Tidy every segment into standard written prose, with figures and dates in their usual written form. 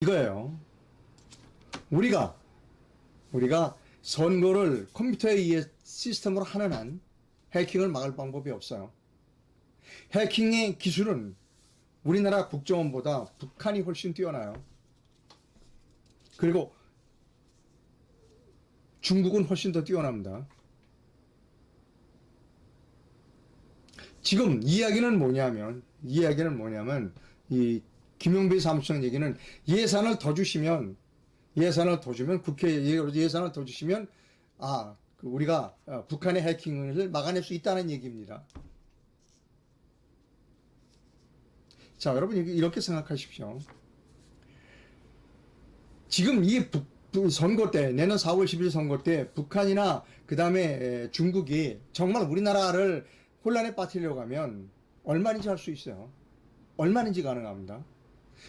이거예요. 우리가 선거를 컴퓨터에 의해 시스템으로 하는 한 해킹을 막을 방법이 없어요. 해킹의 기술은 우리나라 국정원보다 북한이 훨씬 뛰어나요. 그리고 중국은 훨씬 더 뛰어납니다. 지금 이야기는 뭐냐면 이 김용배 사무처장 얘기는 예산을 더 주시면 국회에 예산을 더 주시면 우리가 북한의 해킹을 막아낼 수 있다는 얘기입니다. 자, 여러분 이렇게 생각하십시오. 지금 이 선거 때, 내년 4월 10일 선거 때 북한이나 그 다음에 중국이 정말 우리나라를 혼란에 빠뜨리려고 하면 얼마든지 할 수 있어요. 얼마든지 가능합니다.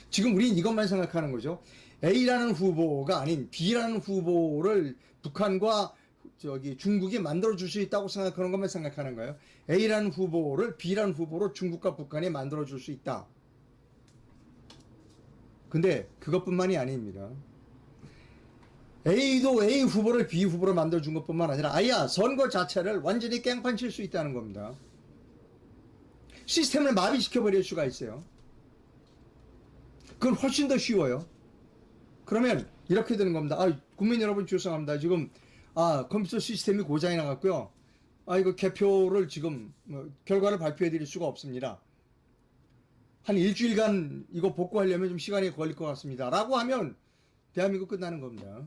지금 우리는 이것만 생각하는 거죠. A라는 후보가 아닌 B라는 후보를 북한과 중국이 만들어줄 수 있다고 생각하는 것만 생각하는 거예요. A라는 후보를 B라는 후보로 중국과 북한이 만들어줄 수 있다. 근데 그것뿐만이 아닙니다. A도 A 후보를 B 후보로 만들어준 것뿐만 아니라 선거 자체를 완전히 깽판 칠 수 있다는 겁니다. 시스템을 마비시켜버릴 수가 있어요. 그건 훨씬 더 쉬워요. 그러면 이렇게 되는 겁니다. 국민 여러분 죄송합니다. 지금 컴퓨터 시스템이 고장이 나갔고요. 이거 개표를 지금 결과를 발표해 드릴 수가 없습니다. 한 일주일간 이거 복구하려면 좀 시간이 걸릴 것 같습니다. 라고 하면 대한민국 끝나는 겁니다.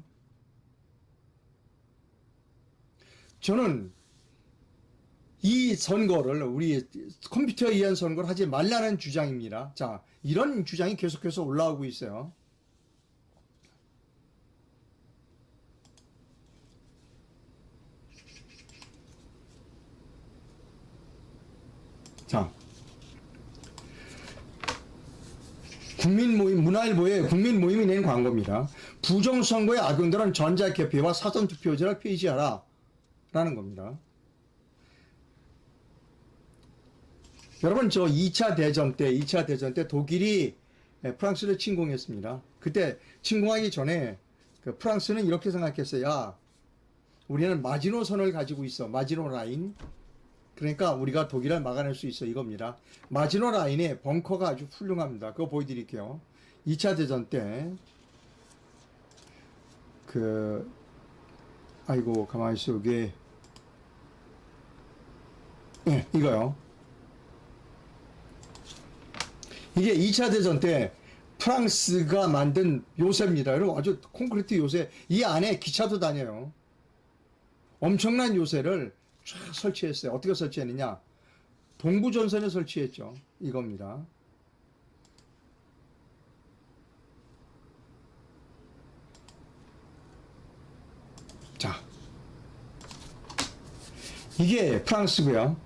저는 이 선거를 우리 컴퓨터에 의한 선거를 하지 말라는 주장입니다. 자, 이런 주장이 계속해서 올라오고 있어요. 자, 문화일보의 국민모임이 낸 광고입니다. 부정선거의 악용들은 전자개표와 사전투표지를 폐지하라 라는 겁니다. 여러분, 2차 대전 때 독일이 프랑스를 침공했습니다. 그때 침공하기 전에 프랑스는 이렇게 생각했어요. 우리는 마지노선을 가지고 있어. 마지노 라인. 그러니까 우리가 독일을 막아낼 수 있어. 이겁니다. 마지노 라인에 벙커가 아주 훌륭합니다. 그거 보여드릴게요. 2차 대전 때 가만히 있어. 여기 이거요. 이게 2차 대전 때 프랑스가 만든 요새입니다. 여러분, 아주 콘크리트 요새. 이 안에 기차도 다녀요. 엄청난 요새를 쫙 설치했어요. 어떻게 설치했느냐? 동부전선에 설치했죠. 이겁니다. 자, 이게 프랑스고요.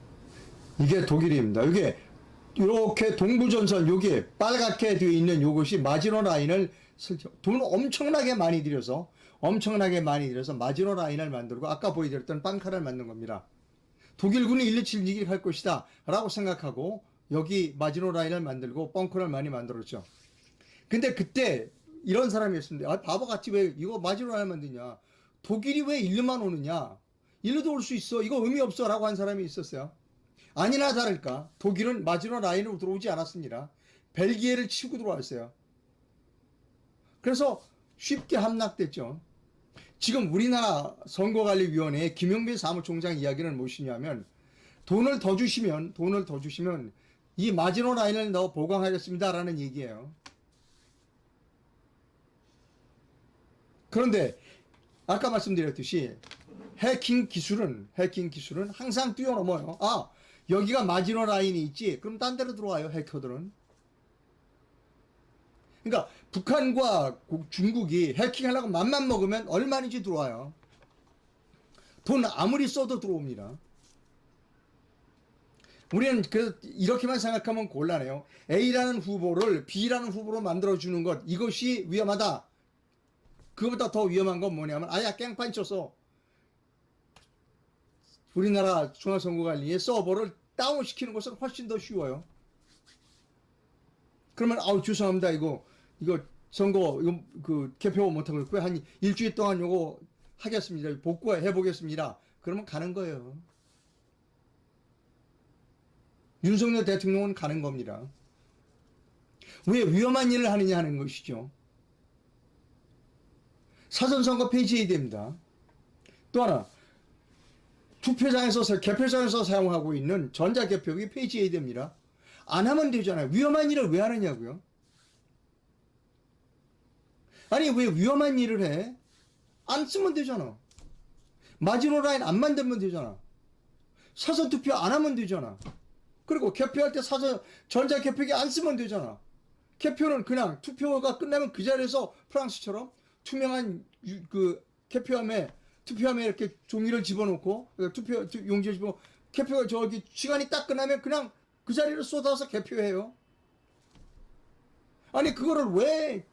이게 독일입니다. 이게 이렇게 동부전선 여기 빨갛게 되어 있는 요것이 마지노 라인을 돈을 엄청나게 많이 들여서 마지노 라인을 만들고 아까 보여드렸던 빵카를 만든 겁니다. 독일군이 127기를 할 것이다 라고 생각하고 여기 마지노 라인을 만들고 벙커를 많이 만들었죠. 근데 그때 이런 사람이었습니다. 바보같이 왜 이거 마지노 라인을 만드냐, 독일이 왜 일루만 오느냐, 일루도 올 수 있어, 이거 의미 없어 라고 한 사람이 있었어요. 아니나 다를까 독일은 마지노 라인으로 들어오지 않았습니다. 벨기에를 치고 들어왔어요. 그래서 쉽게 함락됐죠. 지금 우리나라 선거관리위원회의 김용빈 사무총장 이야기는 무엇이냐면 돈을 더 주시면 이 마지노 라인을 넣어 보강하겠습니다 라는 얘기예요. 그런데 아까 말씀드렸듯이 해킹 기술은 항상 뛰어넘어요. 여기가 마지노 라인이 있지? 그럼 딴 데로 들어와요, 해커들은. 그러니까 북한과 중국이 해킹하려고 맘만 먹으면 얼마든지 들어와요. 돈 아무리 써도 들어옵니다. 우리는 이렇게만 생각하면 곤란해요. A라는 후보를 B라는 후보로 만들어주는 것, 이것이 위험하다. 그것보다 더 위험한 건 뭐냐면 깽판 쳐서 우리나라 중앙선거관리의 서버를 다운시키는 것은 훨씬 더 쉬워요. 그러면 죄송합니다. 이거 선거 이거 그 개표 못하고 있고요. 한 일주일 동안 요거 하겠습니다. 복구해 보겠습니다. 그러면 가는 거예요. 윤석열 대통령은 가는 겁니다. 왜 위험한 일을 하느냐 하는 것이죠. 사전선거 폐지해야 됩니다. 또 하나 투표장에서 개표장에서 사용하고 있는 전자개표기 폐지해야 됩니다. 안 하면 되잖아요. 위험한 일을 왜 하느냐고요. 아니 왜 위험한 일을 해? 안 쓰면 되잖아. 마지노 라인 안 만들면 되잖아. 사전투표 안 하면 되잖아. 그리고 개표할 때 전자개표기 안 쓰면 되잖아. 개표는 그냥 투표가 끝나면 그 자리에서 프랑스처럼 투명한 그 투표함에 이렇게 종이를 집어넣고 투표 용지를 집어넣고 개표가 저기 시간이 딱 끝나면 그냥 그 자리를 쏟아서 개표해요. 아니 그거를 왜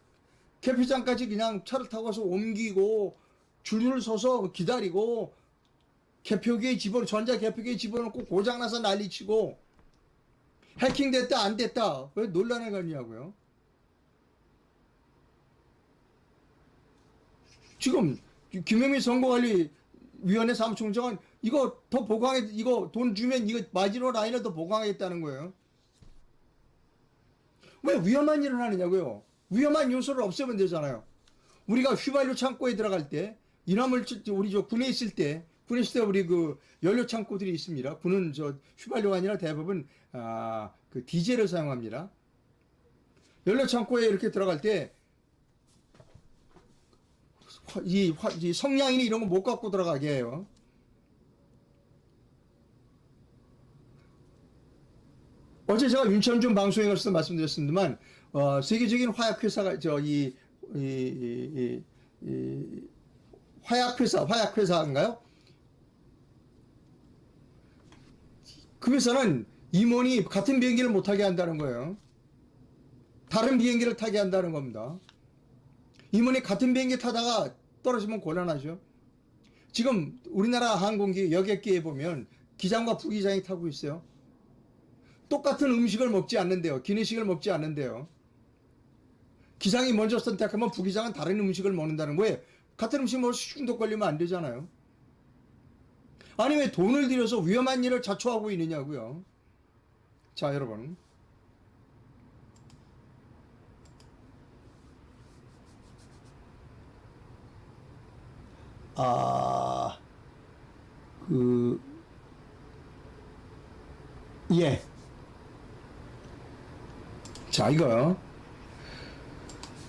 개표장까지 그냥 차를 타고 가서 옮기고 줄을 서서 기다리고 전자개표기에 집어넣고 고장나서 난리치고 해킹됐다 안 됐다 왜 논란을 갖냐고요. 지금 김영민 선거관리위원회 사무총장은 이거 더 보강해, 이거 돈 주면 이거 마지노 라인을 더 보강하겠다는 거예요. 왜 위험한 일을 하느냐고요. 위험한 요소를 없애면 되잖아요. 우리가 휘발유 창고에 들어갈 때 우리 군에 있을 때 우리 그 연료 창고들이 있습니다. 군은 휘발유가 아니라 대부분 그 디젤을 사용합니다. 연료 창고에 이렇게 들어갈 때 이 성냥이니 이런 거 못 갖고 들어가게 해요. 어제 제가 윤천준 방송에 가서 말씀드렸습니다만 세계적인 화약회사가 화약회사인가요? 그 회사는 임원이 같은 비행기를 못 타게 한다는 거예요. 다른 비행기를 타게 한다는 겁니다. 임원이 같은 비행기 타다가 떨어지면 곤란하죠. 지금 우리나라 항공기 여객기에 보면 기장과 부기장이 타고 있어요. 똑같은 음식을 먹지 않는데요. 기내식을 먹지 않는데요. 기장이 먼저 선택하면 부기장은 다른 음식을 먹는다는 거예요. 같은 음식 먹어서 중독 걸리면 안 되잖아요. 아니 왜 돈을 들여서 위험한 일을 자초하고 있느냐고요. 자 여러분, 예. 자, 이거요.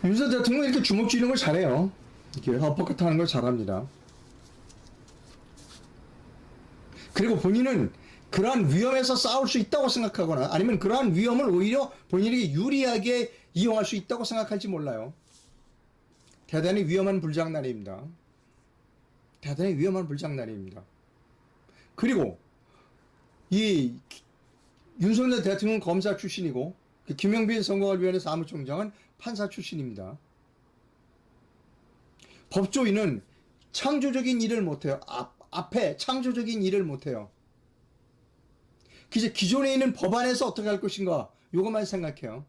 윤석열 대통령 이렇게 주먹 쥐는 걸 잘해요. 이렇게 헛헛 하는 걸 잘합니다. 그리고 본인은 그러한 위험에서 싸울 수 있다고 생각하거나 아니면 그러한 위험을 오히려 본인에게 유리하게 이용할 수 있다고 생각할지 몰라요. 대단히 위험한 불장난입니다. 대단히 위험한 불장난입니다. 그리고 이 윤석열 대통령 검사 출신이고 김영빈 선거관리위원회 사무총장은 판사 출신입니다. 법조인은 창조적인 일을 못해요. 앞에 창조적인 일을 못해요. 기존에 있는 법안에서 어떻게 할 것인가 요것만 생각해요.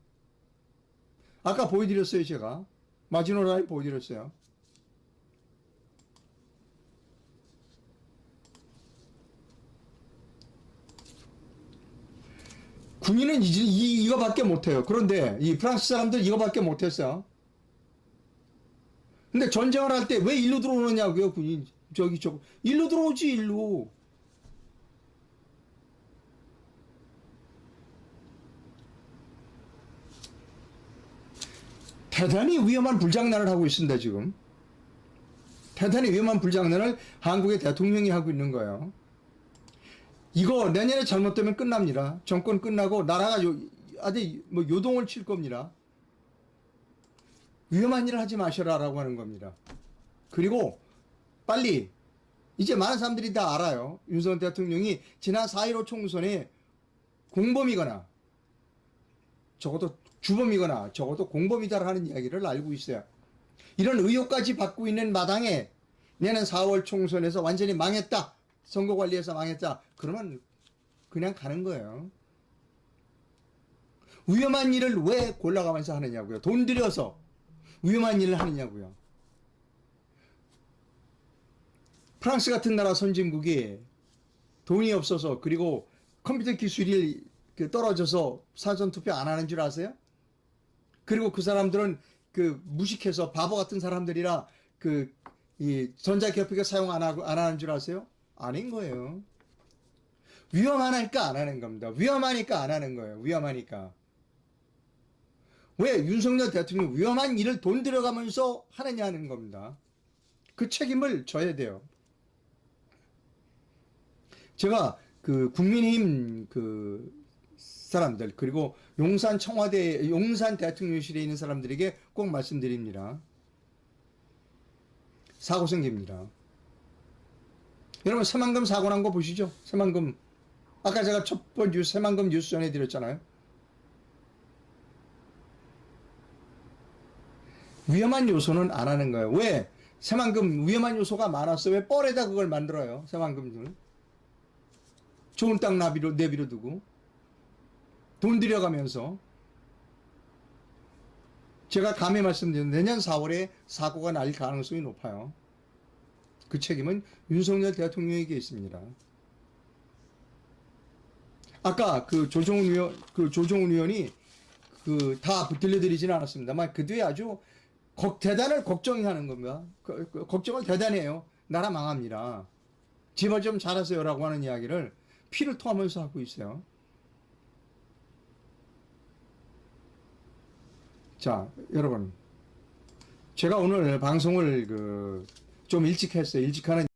아까 보여드렸어요. 제가 마지노 라인 보여드렸어요. 군인은 이거밖에 못해요. 그런데 이 프랑스 사람들 이거밖에 못했어요. 근데 전쟁을 할 때 왜 일로 들어오느냐고요. 군인 일로 들어오지 일로. 대단히 위험한 불장난을 하고 있습니다. 지금 대단히 위험한 불장난을 한국의 대통령이 하고 있는 거예요. 이거 내년에 잘못되면 끝납니다. 정권 끝나고 나라가 아주 요동을 칠 겁니다. 위험한 일을 하지 마셔라라고 하는 겁니다. 그리고 빨리 이제 많은 사람들이 다 알아요. 윤석열 대통령이 지난 4.15 총선에 공범이거나 적어도 주범이거나 적어도 공범이다라는 이야기를 알고 있어요. 이런 의혹까지 받고 있는 마당에 내년 4월 총선에서 완전히 망했다. 선거관리에서 망했다. 그러면 그냥 가는 거예요. 위험한 일을 왜 골라가면서 하느냐고요. 돈 들여서 위험한 일을 하느냐고요. 프랑스 같은 나라 선진국이 돈이 없어서 그리고 컴퓨터 기술이 떨어져서 사전투표 안 하는 줄 아세요? 그리고 그 사람들은 무식해서 바보 같은 사람들이라 이 전자개표기 사용 안 하는 줄 아세요? 아닌 거예요. 위험하니까 안 하는 겁니다. 위험하니까 안 하는 거예요. 위험하니까. 왜 윤석열 대통령이 위험한 일을 돈 들여가면서 하느냐 하는 겁니다. 그 책임을 져야 돼요. 제가 국민의힘 사람들 그리고 용산 청와대 용산 대통령실에 있는 사람들에게 꼭 말씀드립니다. 사고 생깁니다. 여러분 새만금 사고 난 거 보시죠. 새만금 아까 제가 첫 번째 뉴스 새만금 뉴스 전해드렸잖아요. 위험한 요소는 안 하는 거예요. 왜? 새만금 위험한 요소가 많았어. 왜 뻘에다 그걸 만들어요? 새만금을 좋은 땅 내비로 두고 돈 들여가면서 제가 감히 말씀드리는 내년 4월에 사고가 날 가능성이 높아요. 그 책임은 윤석열 대통령에게 있습니다. 아까 조정훈 의원이 다 들려드리지는 않았습니다만 그 뒤에 아주 대단을 걱정하는 겁니다. 걱정을 대단히 해요. 나라 망합니다. 제발 좀 잘하세요라고 하는 이야기를 피를 토하면서 하고 있어요. 자, 여러분. 제가 오늘 방송을 좀 일찍 했어요. 일찍 하는